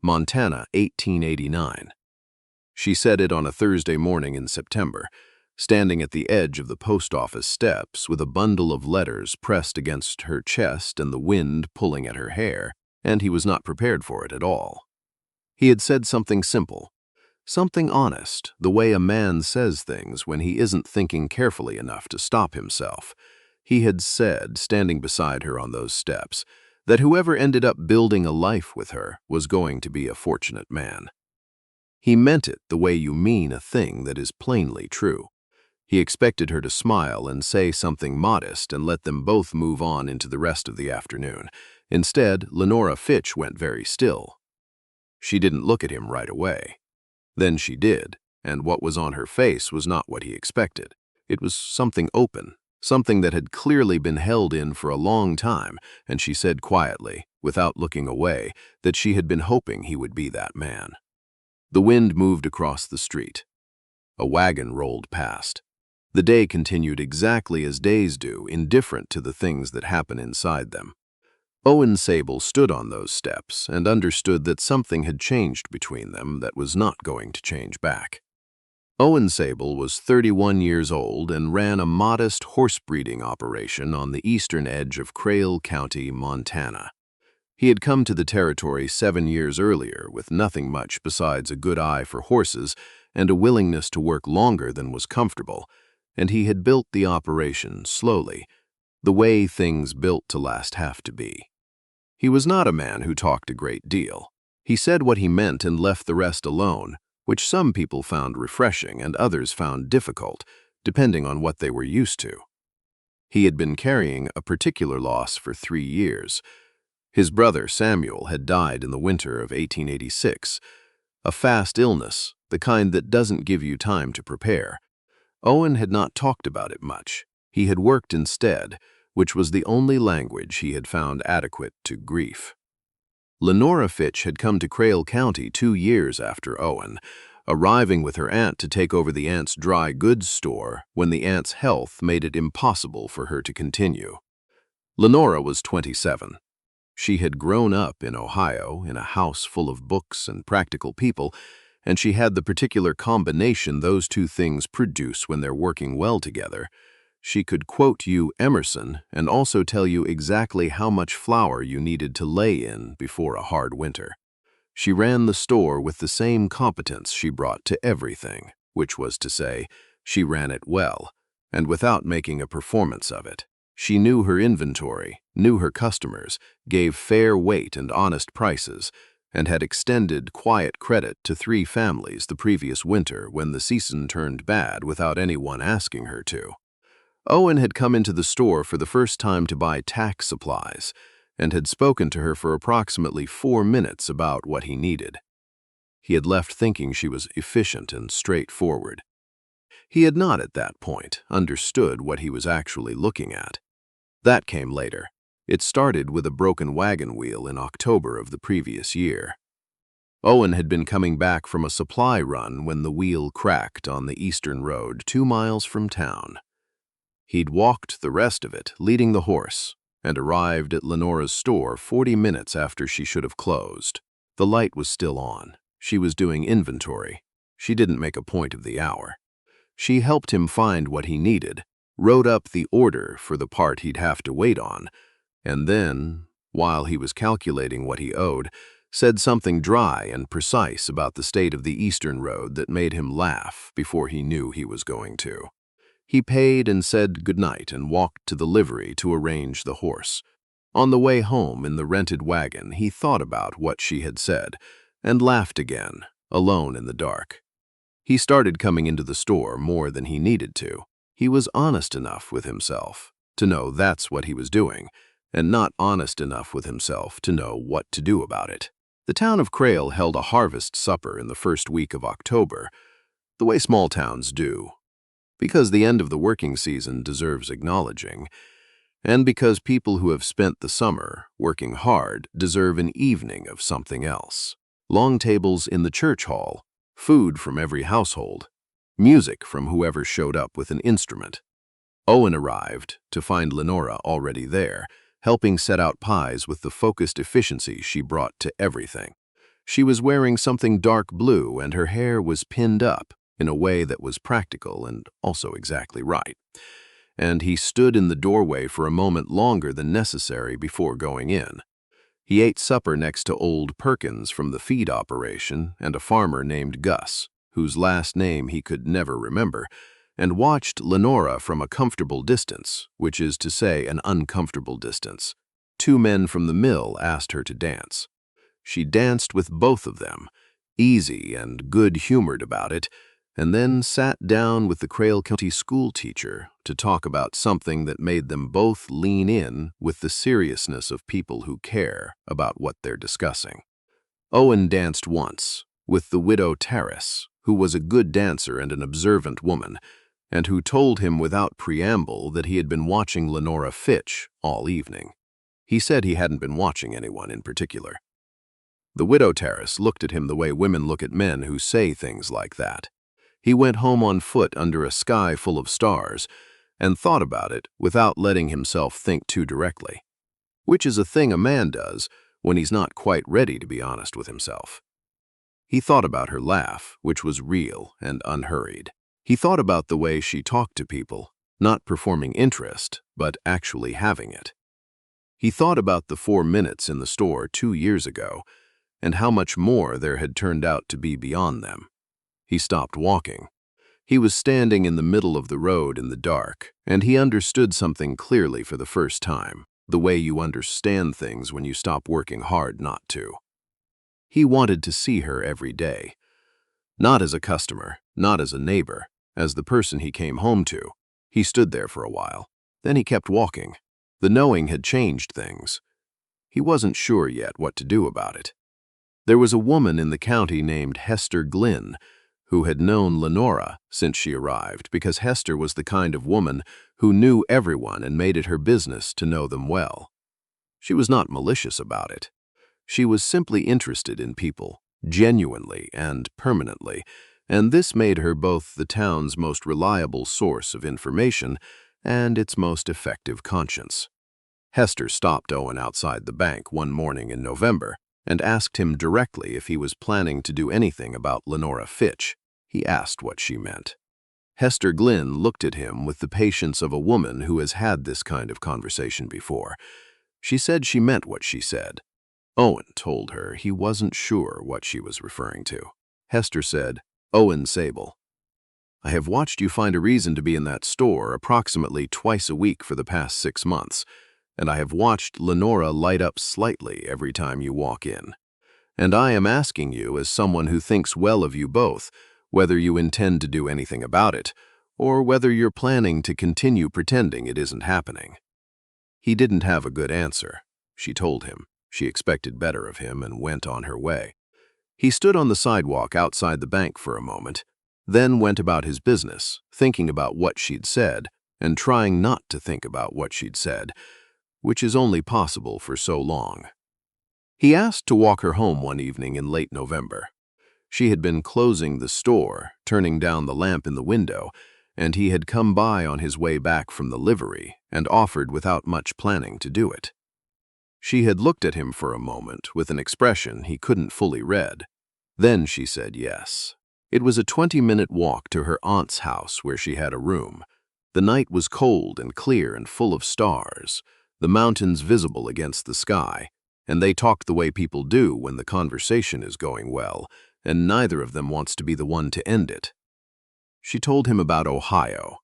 Montana, 1889. She said it on a Thursday morning in September, standing at the edge of the post office steps with a bundle of letters pressed against her chest and the wind pulling at her hair, and he was not prepared for it at all. He had said something simple, something honest, the way a man says things when he isn't thinking carefully enough to stop himself. He had said, standing beside her on those steps, that whoever ended up building a life with her was going to be a fortunate man. He meant it the way you mean a thing that is plainly true. He expected her to smile and say something modest and let them both move on into the rest of the afternoon. Instead, Lenora Fitch went very still. She didn't look at him right away. Then she did, and what was on her face was not what he expected. It was something open, something that had clearly been held in for a long time, and she said quietly, without looking away, that she had been hoping he would be that man. The wind moved across the street. A wagon rolled past. The day continued exactly as days do, indifferent to the things that happen inside them. Owen Sable stood on those steps and understood that something had changed between them that was not going to change back. Owen Sable was 31 years old and ran a modest horse breeding operation on the eastern edge of Crale County, Montana. He had come to the territory 7 years earlier with nothing much besides a good eye for horses and a willingness to work longer than was comfortable, and he had built the operation slowly, the way things built to last have to be. He was not a man who talked a great deal. He said what he meant and left the rest alone, which some people found refreshing and others found difficult, depending on what they were used to. He had been carrying a particular loss for 3 years. His brother Samuel had died in the winter of 1886, a fast illness, the kind that doesn't give you time to prepare. Owen had not talked about it much. He had worked instead, which was the only language he had found adequate to grief. Lenora Fitch had come to Crale County 2 years after Owen, arriving with her aunt to take over the aunt's dry goods store when the aunt's health made it impossible for her to continue. Lenora was 27. She had grown up in Ohio in a house full of books and practical people, and she had the particular combination those two things produce when they're working well together. She could quote you Emerson and also tell you exactly how much flour you needed to lay in before a hard winter. She ran the store with the same competence she brought to everything, which was to say, she ran it well, and without making a performance of it. She knew her inventory, knew her customers, gave fair weight and honest prices, and had extended quiet credit to 3 families the previous winter when the season turned bad without anyone asking her to. Owen had come into the store for the first time to buy tack supplies and had spoken to her for approximately 4 minutes about what he needed. He had left thinking she was efficient and straightforward. He had not at that point understood what he was actually looking at. That came later. It started with a broken wagon wheel in October of the previous year. Owen had been coming back from a supply run when the wheel cracked on the eastern road 2 miles from town. He'd walked the rest of it, leading the horse, and arrived at Lenora's store 40 minutes after she should have closed. The light was still on. She was doing inventory. She didn't make a point of the hour. She helped him find what he needed, wrote up the order for the part he'd have to wait on, and then, while he was calculating what he owed, said something dry and precise about the state of the eastern road that made him laugh before he knew he was going to. He paid and said goodnight and walked to the livery to arrange the horse. On the way home in the rented wagon, he thought about what she had said and laughed again, alone in the dark. He started coming into the store more than he needed to. He was honest enough with himself to know that's what he was doing, and not honest enough with himself to know what to do about it. The town of Crale held a harvest supper in the first week of October, the way small towns do, because the end of the working season deserves acknowledging, and because people who have spent the summer working hard deserve an evening of something else. Long tables in the church hall, food from every household, music from whoever showed up with an instrument. Owen arrived to find Lenora already there, helping set out pies with the focused efficiency she brought to everything. She was wearing something dark blue and her hair was pinned up in a way that was practical and also exactly right. And he stood in the doorway for a moment longer than necessary before going in. He ate supper next to old Perkins from the feed operation and a farmer named Gus, whose last name he could never remember, and watched Lenora from a comfortable distance, which is to say an uncomfortable distance. Two men from the mill asked her to dance. She danced with both of them, easy and good-humored about it, and then sat down with the Crale County school teacher to talk about something that made them both lean in with the seriousness of people who care about what they're discussing. Owen danced once with the widow Terrace, who was a good dancer and an observant woman, and who told him without preamble that he had been watching Lenora Fitch all evening. He said he hadn't been watching anyone in particular. The widow Terrace looked at him the way women look at men who say things like that. He went home on foot under a sky full of stars and thought about it without letting himself think too directly, which is a thing a man does when he's not quite ready to be honest with himself. He thought about her laugh, which was real and unhurried. He thought about the way she talked to people, not performing interest, but actually having it. He thought about the 4 minutes in the store 2 years ago and how much more there had turned out to be beyond them. He stopped walking. He was standing in the middle of the road in the dark, and he understood something clearly for the first time, the way you understand things when you stop working hard not to. He wanted to see her every day. Not as a customer, not as a neighbor, as the person he came home to. He stood there for a while. Then he kept walking. The knowing had changed things. He wasn't sure yet what to do about it. There was a woman in the county named Hester Glynn, who had known Lenora since she arrived because Hester was the kind of woman who knew everyone and made it her business to know them well. She was not malicious about it. She was simply interested in people, genuinely and permanently, and this made her both the town's most reliable source of information and its most effective conscience. Hester stopped Owen outside the bank one morning in November and asked him directly if he was planning to do anything about Lenora Fitch. He asked what she meant. Hester Glynn looked at him with the patience of a woman who has had this kind of conversation before. She said she meant what she said. Owen told her he wasn't sure what she was referring to. Hester said, "Owen Sable, I have watched you find a reason to be in that store approximately twice a week for the past 6 months, and I have watched Lenora light up slightly every time you walk in. And I am asking you, as someone who thinks well of you both, whether you intend to do anything about it, or whether you're planning to continue pretending it isn't happening." He didn't have a good answer. She told him. She expected better of him and went on her way. He stood on the sidewalk outside the bank for a moment, then went about his business, thinking about what she'd said and trying not to think about what she'd said, which is only possible for so long. He asked to walk her home one evening in late November. She had been closing the store, turning down the lamp in the window, and he had come by on his way back from the livery and offered without much planning to do it. She had looked at him for a moment with an expression he couldn't fully read. Then she said yes. It was a 20-minute walk to her aunt's house where she had a room. The night was cold and clear and full of stars, the mountains visible against the sky, and they talked the way people do when the conversation is going well, and neither of them wants to be the one to end it. She told him about Ohio.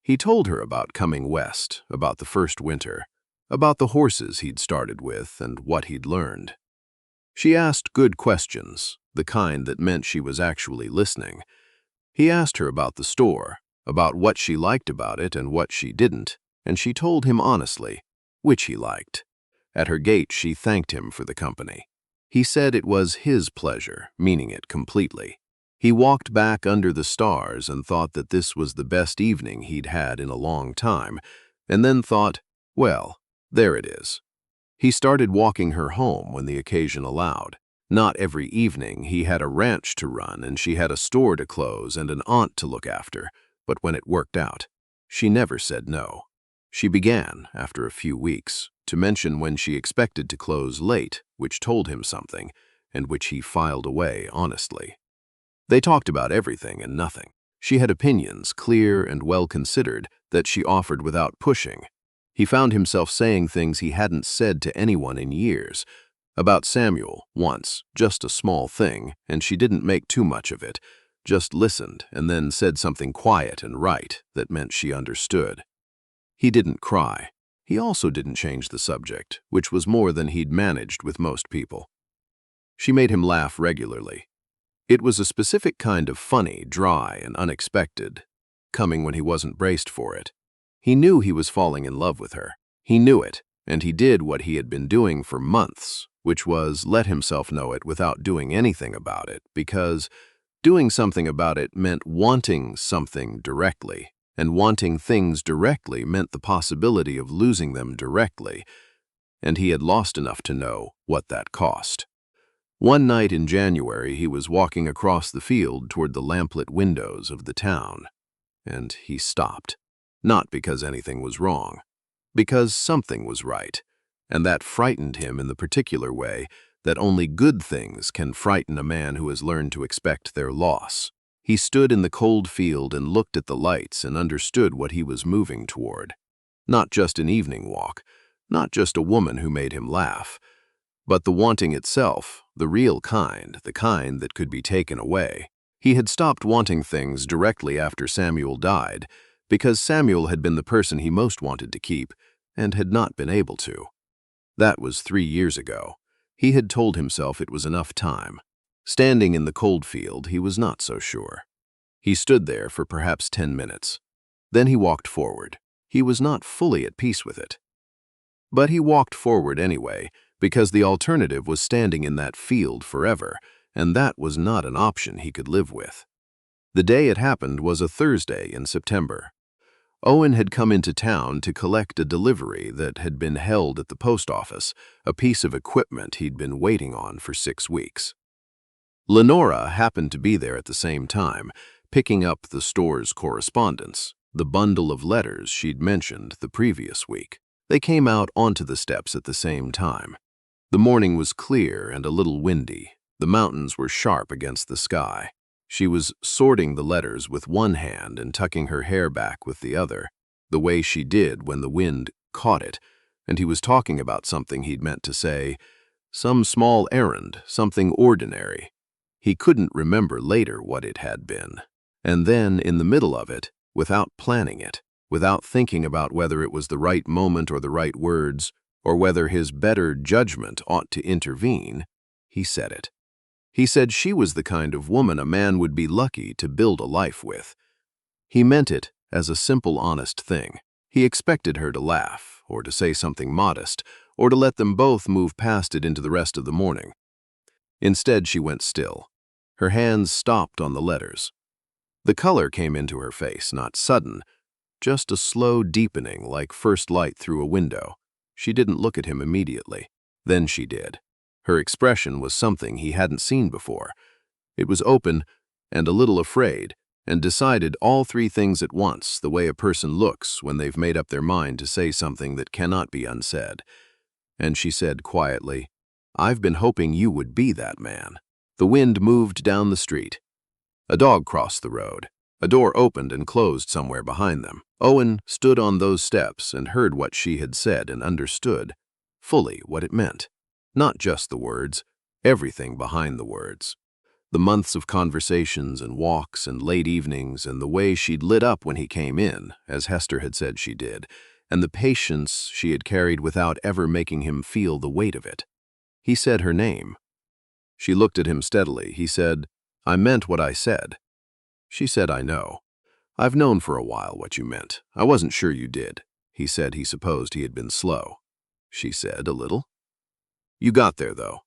He told her about coming west, about the first winter, about the horses he'd started with and what he'd learned. She asked good questions, the kind that meant she was actually listening. He asked her about the store, about what she liked about it and what she didn't, and she told him honestly which he liked. At her gate, she thanked him for the company. He said it was his pleasure, meaning it completely. He walked back under the stars and thought that this was the best evening he'd had in a long time, and then thought, well, there it is. He started walking her home when the occasion allowed. Not every evening. He had a ranch to run and she had a store to close and an aunt to look after, but when it worked out, she never said no. She began, after a few weeks, to mention when she expected to close late, which told him something, and which he filed away honestly. They talked about everything and nothing. She had opinions, clear and well-considered, that she offered without pushing. He found himself saying things he hadn't said to anyone in years. About Samuel, once, just a small thing, and she didn't make too much of it, just listened and then said something quiet and right that meant she understood. He didn't cry. He also didn't change the subject, which was more than he'd managed with most people. She made him laugh regularly. It was a specific kind of funny, dry, and unexpected, coming when he wasn't braced for it. He knew he was falling in love with her. He knew it, and he did what he had been doing for months, which was let himself know it without doing anything about it, because doing something about it meant wanting something directly, and wanting things directly meant the possibility of losing them directly, and he had lost enough to know what that cost. One night in January, he was walking across the field toward the lamplit windows of the town, and he stopped. Not because anything was wrong, because something was right, and that frightened him in the particular way that only good things can frighten a man who has learned to expect their loss. He stood in the cold field and looked at the lights and understood what he was moving toward. Not just an evening walk, not just a woman who made him laugh, but the wanting itself, the real kind, the kind that could be taken away. He had stopped wanting things directly after Samuel died, because Samuel had been the person he most wanted to keep, and had not been able to. That was 3 years ago. He had told himself it was enough time. Standing in the cold field, he was not so sure. He stood there for perhaps 10 minutes. Then he walked forward. He was not fully at peace with it. But he walked forward anyway, because the alternative was standing in that field forever, and that was not an option he could live with. The day it happened was a Thursday in September. Owen had come into town to collect a delivery that had been held at the post office, a piece of equipment he'd been waiting on for 6 weeks. Lenora happened to be there at the same time, picking up the store's correspondence, the bundle of letters she'd mentioned the previous week. They came out onto the steps at the same time. The morning was clear and a little windy. The mountains were sharp against the sky. She was sorting the letters with one hand and tucking her hair back with the other, the way she did when the wind caught it, and he was talking about something he'd meant to say, some small errand, something ordinary. He couldn't remember later what it had been. And then, in the middle of it, without planning it, without thinking about whether it was the right moment or the right words, or whether his better judgment ought to intervene, he said it. He said she was the kind of woman a man would be lucky to build a life with. He meant it as a simple, honest thing. He expected her to laugh, or to say something modest, or to let them both move past it into the rest of the morning. Instead, she went still. Her hands stopped on the letters. The color came into her face, not sudden, just a slow deepening like first light through a window. She didn't look at him immediately. Then she did. Her expression was something he hadn't seen before. It was open and a little afraid, and decided all 3 things at once, the way a person looks when they've made up their mind to say something that cannot be unsaid. And she said quietly, "I've been hoping you would be that man." The wind moved down the street. A dog crossed the road. A door opened and closed somewhere behind them. Owen stood on those steps and heard what she had said and understood fully what it meant. Not just the words, everything behind the words. The months of conversations and walks and late evenings and the way she'd lit up when he came in, as Hester had said she did, and the patience she had carried without ever making him feel the weight of it. He said her name. She looked at him steadily. He said, "I meant what I said." She said, "I know. I've known for a while what you meant. I wasn't sure you did." He said he supposed he had been slow. She said, "A little." "You got there, though."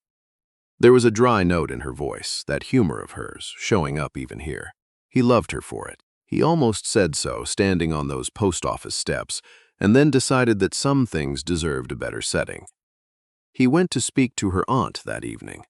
There was a dry note in her voice, that humor of hers, showing up even here. He loved her for it. He almost said so, standing on those post office steps, and then decided that some things deserved a better setting. He went to speak to her aunt that evening.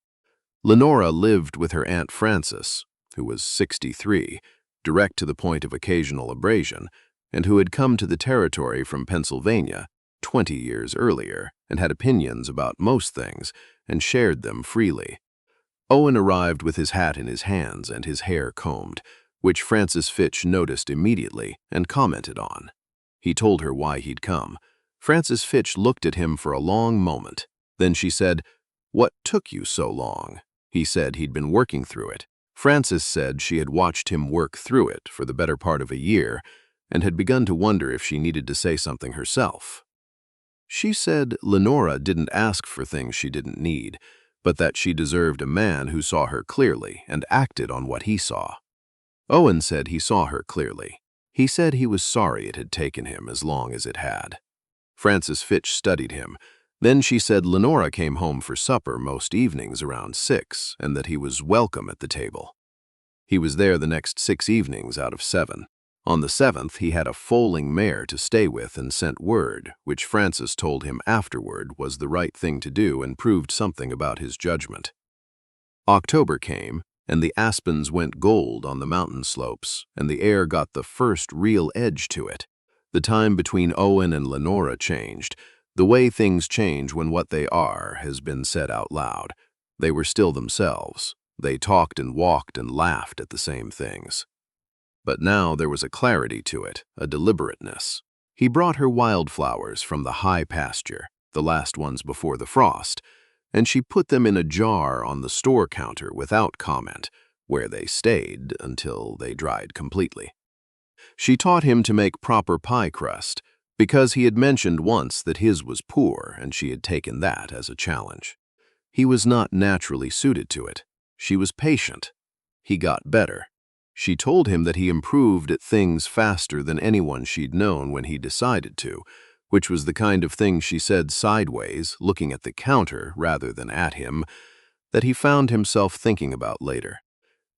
Lenora lived with her Aunt Frances, who was 63, direct to the point of occasional abrasion, and who had come to the territory from Pennsylvania 20 years earlier and had opinions about most things and shared them freely. Owen arrived with his hat in his hands and his hair combed, which Frances Fitch noticed immediately and commented on. He told her why he'd come. Frances Fitch looked at him for a long moment. Then she said, "What took you so long?" He said he'd been working through it. Frances said she had watched him work through it for the better part of a year and had begun to wonder if she needed to say something herself. She said Lenora didn't ask for things she didn't need, but that she deserved a man who saw her clearly and acted on what he saw. Owen said he saw her clearly. He said he was sorry it had taken him as long as it had. Frances Fitch studied him. Then she said Lenora came home for supper most evenings around 6 and that he was welcome at the table. He was there the next 6 evenings out of 7. On the 7th, he had a foaling mare to stay with and sent word, which Frances told him afterward was the right thing to do and proved something about his judgment. October came, and the aspens went gold on the mountain slopes, and the air got the first real edge to it. The time between Owen and Lenora changed. The way things change when what they are has been said out loud. They were still themselves. They talked and walked and laughed at the same things. But now there was a clarity to it, a deliberateness. He brought her wildflowers from the high pasture, the last ones before the frost, and she put them in a jar on the store counter without comment, where they stayed until they dried completely. She taught him to make proper pie crust, because he had mentioned once that his was poor and she had taken that as a challenge. He was not naturally suited to it. She was patient. He got better. She told him that he improved at things faster than anyone she'd known when he decided to, which was the kind of thing she said sideways, looking at the counter rather than at him, that he found himself thinking about later.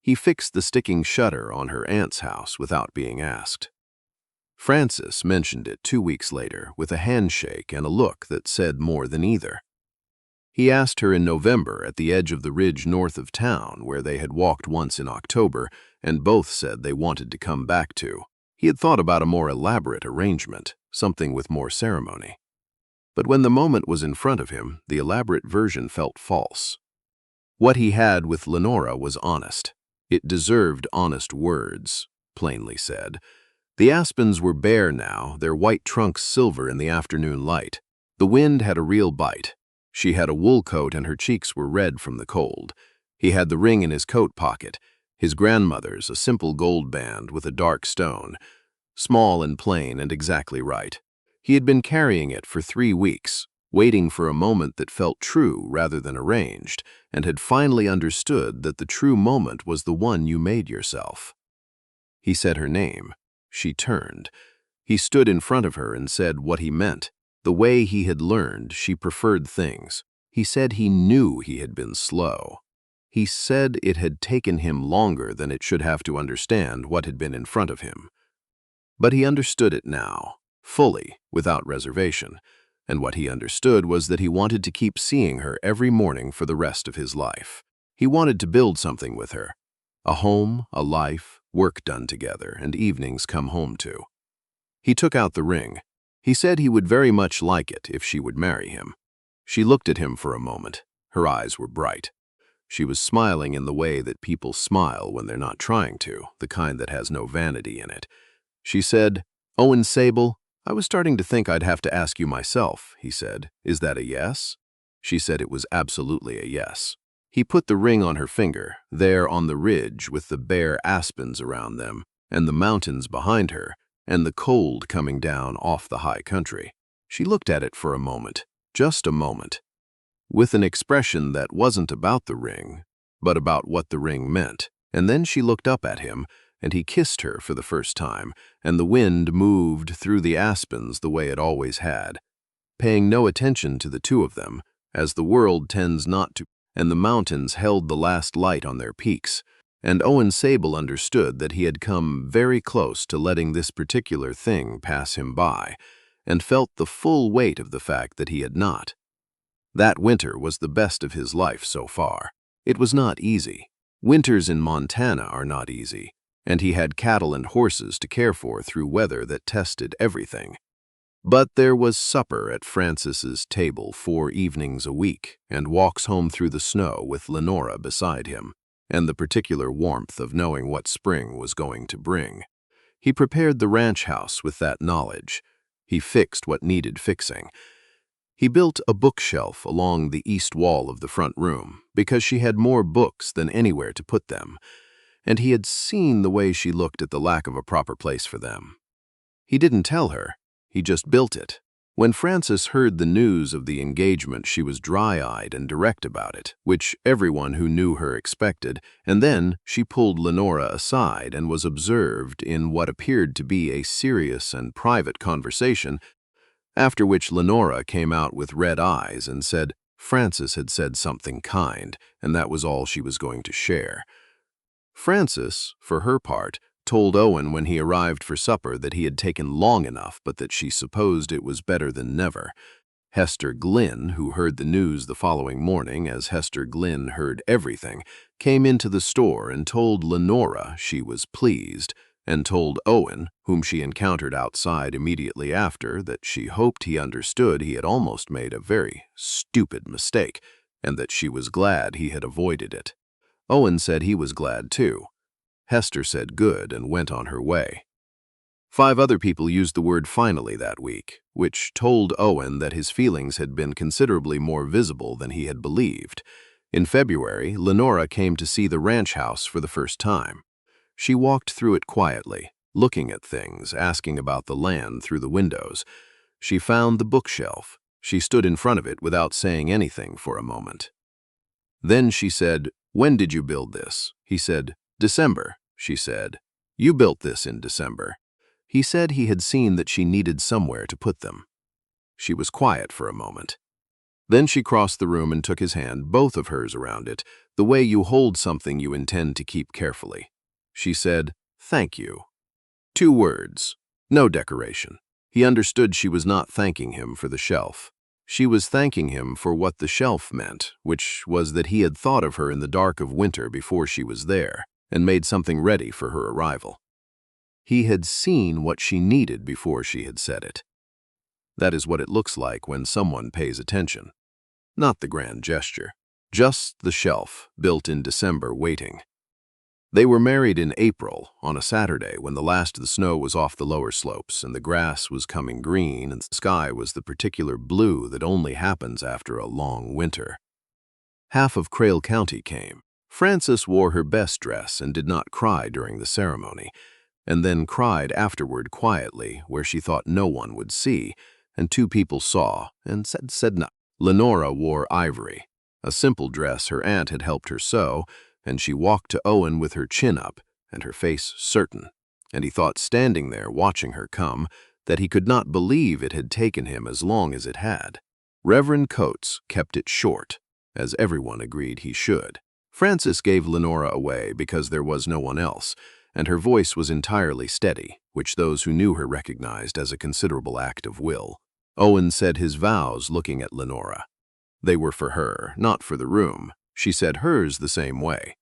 He fixed the sticking shutter on her aunt's house without being asked. Frances mentioned it 2 weeks later with a handshake and a look that said more than either. He asked her in November at the edge of the ridge north of town where they had walked once in October, and both said they wanted to come back to. He had thought about a more elaborate arrangement, something with more ceremony. But when the moment was in front of him, the elaborate version felt false. What he had with Lenora was honest. It deserved honest words, plainly said. The aspens were bare now, their white trunks silver in the afternoon light. The wind had a real bite. She had a wool coat and her cheeks were red from the cold. He had the ring in his coat pocket, his grandmother's, a simple gold band with a dark stone, small and plain and exactly right. He had been carrying it for 3 weeks, waiting for a moment that felt true rather than arranged, and had finally understood that the true moment was the one you made yourself. He said her name. She turned. He stood in front of her and said what he meant. The way he had learned, she preferred things. He said he knew he had been slow. He said it had taken him longer than it should have to understand what had been in front of him. But he understood it now, fully, without reservation, and what he understood was that he wanted to keep seeing her every morning for the rest of his life. He wanted to build something with her, a home, a life, work done together, and evenings come home to. He took out the ring. He said he would very much like it if she would marry him. She looked at him for a moment. Her eyes were bright. She was smiling in the way that people smile when they're not trying to, the kind that has no vanity in it. She said, "Owen Sable, I was starting to think I'd have to ask you myself," he said. "Is that a yes?" She said it was absolutely a yes. He put the ring on her finger, there on the ridge with the bare aspens around them, and the mountains behind her, and the cold coming down off the high country. She looked at it for a moment, just a moment, with an expression that wasn't about the ring, but about what the ring meant, and then she looked up at him, and he kissed her for the first time, and the wind moved through the aspens the way it always had, paying no attention to the two of them, as the world tends not to, and the mountains held the last light on their peaks, and Owen Sable understood that he had come very close to letting this particular thing pass him by, and felt the full weight of the fact that he had not. That winter was the best of his life so far. It was not easy. Winters in Montana are not easy, and he had cattle and horses to care for through weather that tested everything. But there was supper at Francis's table 4 evenings a week, and walks home through the snow with Lenora beside him, and the particular warmth of knowing what spring was going to bring. He prepared the ranch house with that knowledge. He fixed what needed fixing. He built a bookshelf along the east wall of the front room, because she had more books than anywhere to put them, and he had seen the way she looked at the lack of a proper place for them. He didn't tell her. He just built it. When Frances heard the news of the engagement, she was dry-eyed and direct about it, which everyone who knew her expected, and then she pulled Lenora aside and was observed in what appeared to be a serious and private conversation, after which Lenora came out with red eyes and said Frances had said something kind, and that was all she was going to share. Frances, for her part, told Owen when he arrived for supper that he had taken long enough, but that she supposed it was better than never. Hester Glynn, who heard the news the following morning, as Hester Glynn heard everything, came into the store and told Lenora she was pleased, and told Owen, whom she encountered outside immediately after, that she hoped he understood he had almost made a very stupid mistake, and that she was glad he had avoided it. Owen said he was glad too. Hester said good and went on her way. 5 other people used the word finally that week, which told Owen that his feelings had been considerably more visible than he had believed. In February, Lenora came to see the ranch house for the first time. She walked through it quietly, looking at things, asking about the land through the windows. She found the bookshelf. She stood in front of it without saying anything for a moment. Then she said, "When did you build this?" He said, "December," she said. "You built this in December." He said he had seen that she needed somewhere to put them. She was quiet for a moment. Then she crossed the room and took his hand, both of hers around it, the way you hold something you intend to keep carefully. She said, "Thank you." 2 words, no decoration. He understood she was not thanking him for the shelf. She was thanking him for what the shelf meant, which was that he had thought of her in the dark of winter before she was there, and made something ready for her arrival. He had seen what she needed before she had said it. That is what it looks like when someone pays attention. Not the grand gesture, just the shelf, built in December, waiting. They were married in April, on a Saturday when the last of the snow was off the lower slopes and the grass was coming green and the sky was the particular blue that only happens after a long winter. Half of Crale County came. Frances wore her best dress and did not cry during the ceremony, and then cried afterward quietly where she thought no one would see, and 2 people saw and said no. Lenora wore ivory, a simple dress her aunt had helped her sew, and she walked to Owen with her chin up and her face certain, and he thought, standing there watching her come, that he could not believe it had taken him as long as it had. Reverend Coates kept it short, as everyone agreed he should. Frances gave Lenora away because there was no one else, and her voice was entirely steady, which those who knew her recognized as a considerable act of will. Owen said his vows looking at Lenora. They were for her, not for the room. She said hers the same way.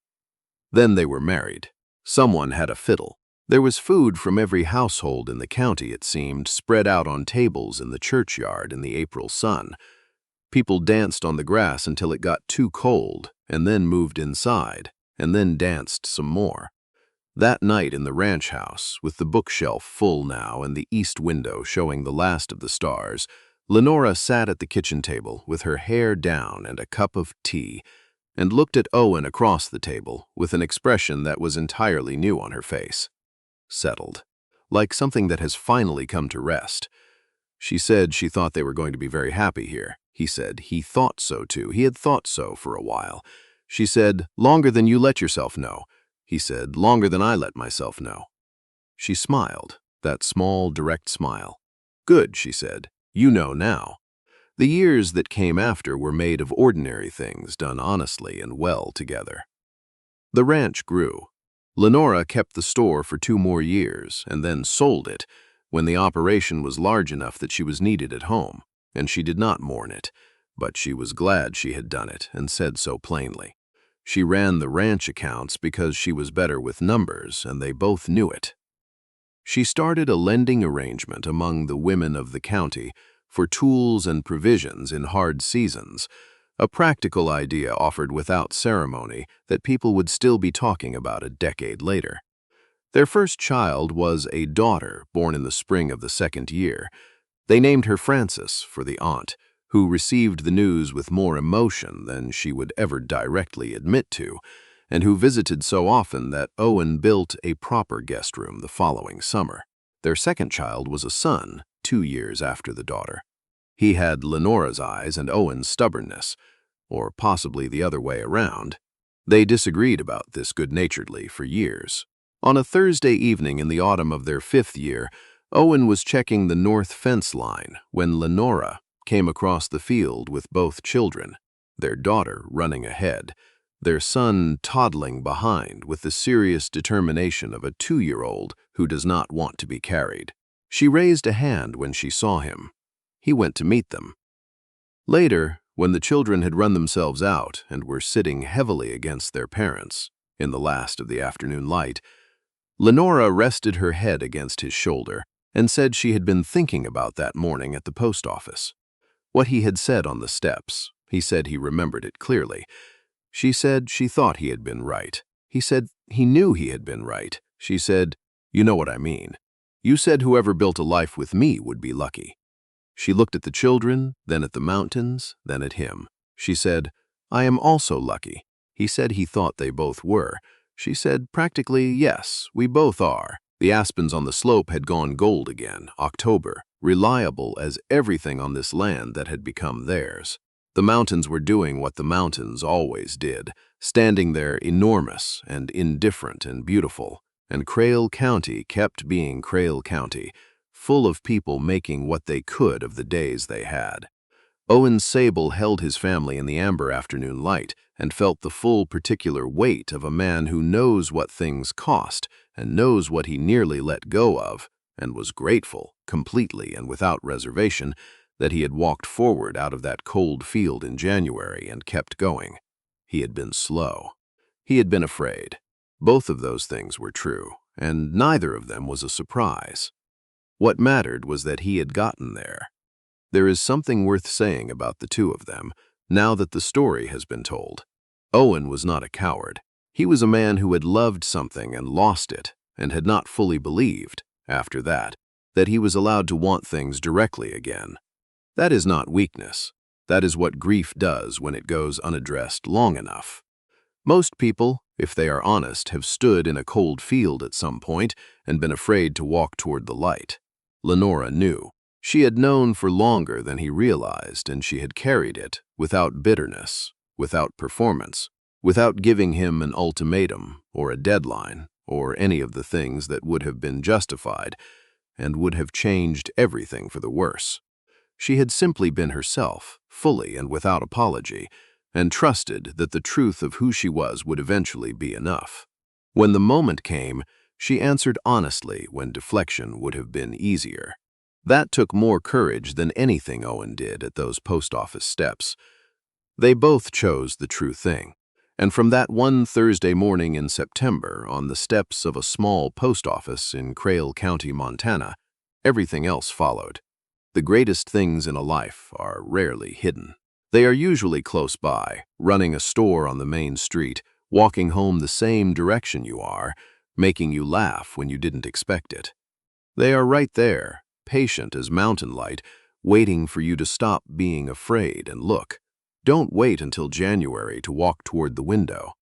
Then they were married. Someone had a fiddle. There was food from every household in the county, it seemed, spread out on tables in the churchyard in the April sun. People danced on the grass until it got too cold, and then moved inside, and then danced some more. That night in the ranch house, with the bookshelf full now and the east window showing the last of the stars, Lenora sat at the kitchen table with her hair down and a cup of tea, and looked at Owen across the table with an expression that was entirely new on her face. Settled, like something that has finally come to rest. She said she thought they were going to be very happy here. He said he thought so too. He had thought so for a while. She said, "Longer than you let yourself know." He said, "Longer than I let myself know." She smiled, that small, direct smile. "Good," she said. "You know now." The years that came after were made of ordinary things done honestly and well together. The ranch grew. Lenora kept the store for 2 more years and then sold it when the operation was large enough that she was needed at home, and she did not mourn it, but she was glad she had done it and said so plainly. She ran the ranch accounts because she was better with numbers, and they both knew it. She started a lending arrangement among the women of the county for tools and provisions in hard seasons, a practical idea offered without ceremony that people would still be talking about a decade later. Their first child was a daughter born in the spring of the second year. They named her Frances for the aunt, who received the news with more emotion than she would ever directly admit to, and who visited so often that Owen built a proper guest room the following summer. Their second child was a son, 2 years after the daughter. He had Lenora's eyes and Owen's stubbornness, or possibly the other way around. They disagreed about this good-naturedly for years. On a Thursday evening in the autumn of their 5th year, Owen was checking the north fence line when Lenora came across the field with both children, their daughter running ahead, their son toddling behind with the serious determination of a 2-year-old who does not want to be carried. She raised a hand when she saw him. He went to meet them. Later, when the children had run themselves out and were sitting heavily against their parents in the last of the afternoon light, Lenora rested her head against his shoulder and said she had been thinking about that morning at the post office. What he had said on the steps, he said he remembered it clearly. She said she thought he had been right. He said he knew he had been right. She said, "You know what I mean. You said whoever built a life with me would be lucky." She looked at the children, then at the mountains, then at him. She said, "I am also lucky." He said he thought they both were. She said, "Practically, yes, we both are." The aspens on the slope had gone gold again, October, reliable as everything on this land that had become theirs. The mountains were doing what the mountains always did, standing there enormous and indifferent and beautiful, and Crale County kept being Crale County, full of people making what they could of the days they had. Owen Sable held his family in the amber afternoon light and felt the full particular weight of a man who knows what things cost and knows what he nearly let go of, and was grateful, completely and without reservation, that he had walked forward out of that cold field in January and kept going. He had been slow. He had been afraid. Both of those things were true, and neither of them was a surprise. What mattered was that he had gotten there. There is something worth saying about the two of them, now that the story has been told. Owen was not a coward. He was a man who had loved something and lost it, and had not fully believed, after that he was allowed to want things directly again. That is not weakness. That is what grief does when it goes unaddressed long enough. Most people, if they are honest, have stood in a cold field at some point and been afraid to walk toward the light. Lenora knew. She had known for longer than he realized, and she had carried it without bitterness, without performance, without giving him an ultimatum or a deadline or any of the things that would have been justified and would have changed everything for the worse. She had simply been herself, fully and without apology, and trusted that the truth of who she was would eventually be enough. When the moment came, she answered honestly when deflection would have been easier. That took more courage than anything Owen did at those post office steps. They both chose the true thing, and from that one Thursday morning in September on the steps of a small post office in Crale County, Montana, everything else followed. The greatest things in a life are rarely hidden. They are usually close by, running a store on the main street, walking home the same direction you are, making you laugh when you didn't expect it. They are right there, patient as mountain light, waiting for you to stop being afraid and look. Don't wait until January to walk toward the window.